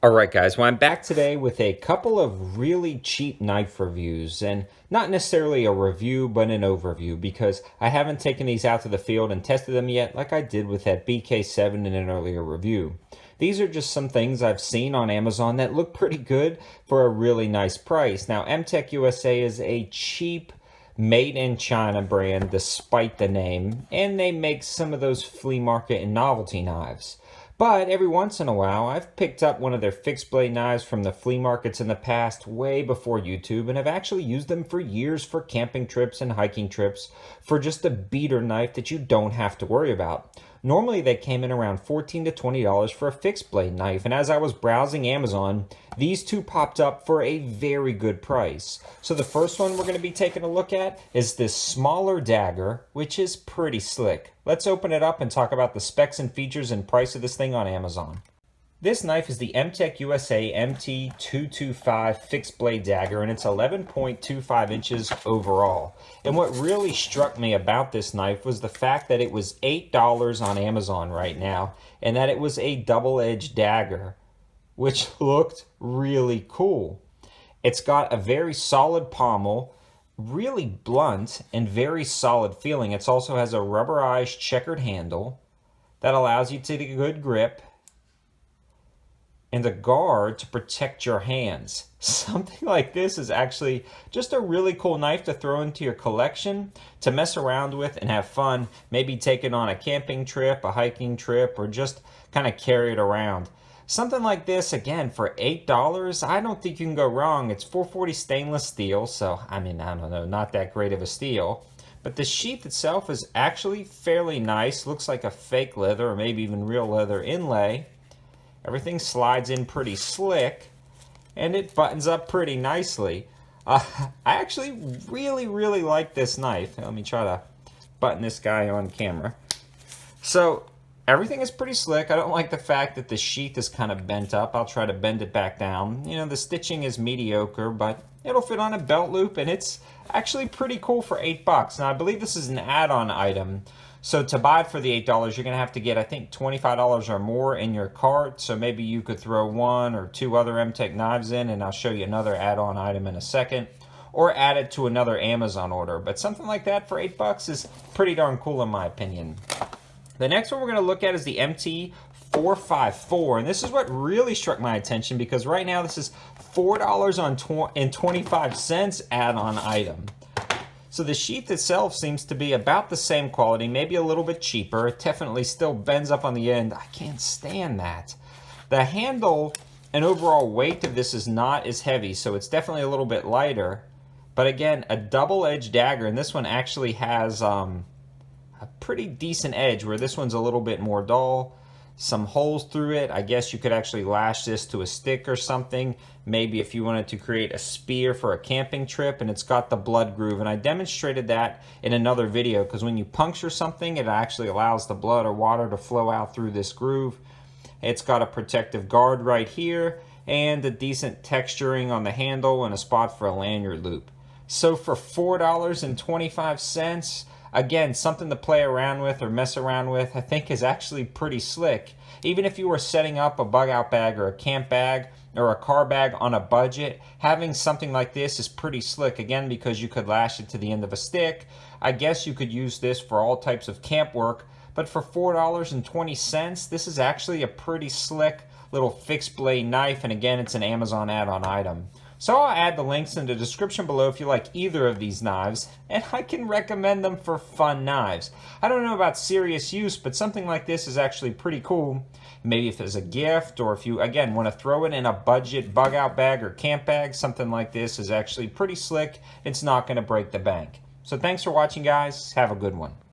Alright guys, well I'm back today with a couple of really cheap knife reviews, and not necessarily a review but an overview because I haven't taken these out to the field and tested them yet like I did with that BK7 in an earlier review. These are just some things I've seen on Amazon that look pretty good for a really nice price. Now MTech USA is a cheap made in China brand despite the name, and they make some of those flea market and novelty knives. But every once in a while, I've picked up one of their fixed blade knives from the flea markets in the past, way before YouTube, and have actually used them for years for camping trips and hiking trips for just a beater knife that you don't have to worry about. Normally they came in around $14 to $20 for a fixed blade knife, and as I was browsing Amazon, these two popped up for a very good price. So the first one we're going to be taking a look at is this smaller Dagger, which is pretty slick. Let's open it up and talk about the specs and features and price of this thing on Amazon. This knife is the MTech USA MT4 fixed blade dagger, and it's 11.25 inches overall. And what really struck me about this knife was the fact that it was $8 on Amazon right now, and that it was a double-edged dagger, which looked really cool. It's got a very solid pommel, really blunt and very solid feeling. It also has a rubberized checkered handle that allows you to get a good grip, and a guard to protect your hands. Something like this is actually just a really cool knife to throw into your collection, to mess around with and have fun, maybe take it on a camping trip, a hiking trip, or just kind of carry it around. Something like this, again, for $8, I don't think you can go wrong. It's 440 stainless steel, so I mean, I don't know, not that great of a steel. But the sheath itself is actually fairly nice. Looks like a fake leather or maybe even real leather inlay. Everything slides in pretty slick, and it buttons up pretty nicely. I actually really like this knife. Let me try to button this guy on camera. So everything is pretty slick. I don't like the fact that the sheath is kind of bent up. I'll try to bend it back down. You know, the stitching is mediocre, but it'll fit on a belt loop, and it's actually pretty cool for $8. Now I believe this is an add-on item. So to buy it for the $8, you're going to have to get, I think, $25 or more in your cart. So maybe you could throw one or two other MTech knives in, and I'll show you another add-on item in a second. Or add it to another Amazon order. But something like that for $8 is pretty darn cool in my opinion. The next one we're going to look at is the MT4, and this is what really struck my attention because right now this is $4.25 add-on item. So the sheath itself seems to be about the same quality, maybe a little bit cheaper. It definitely still bends up on the end. I can't stand that. The handle and overall weight of this is not as heavy, so it's definitely a little bit lighter. But again, a double-edged dagger, and this one actually has a pretty decent edge, where this one's a little bit more dull. Some holes through it. I guess you could actually lash this to a stick or something. Maybe if you wanted to create a spear for a camping trip, and it's got the blood groove. And I demonstrated that in another video because when you puncture something, it actually allows the blood or water to flow out through this groove. It's got a protective guard right here and a decent texturing on the handle and a spot for a lanyard loop. So for $4.25, again, something to play around with or mess around with, I think is actually pretty slick. Even if you were setting up a bug out bag or a camp bag or a car bag on a budget, having something like this is pretty slick, again, because you could lash it to the end of a stick. I guess you could use this for all types of camp work, but for $4.20, this is actually a pretty slick little fixed blade knife, and again, it's an Amazon add-on item. So I'll add the links in the description below if you like either of these knives, and I can recommend them for fun knives. I don't know about serious use, but something like this is actually pretty cool. Maybe if it's a gift, or if you, again, want to throw it in a budget bug out bag or camp bag, something like this is actually pretty slick. It's not going to break the bank. So thanks for watching, guys. Have a good one.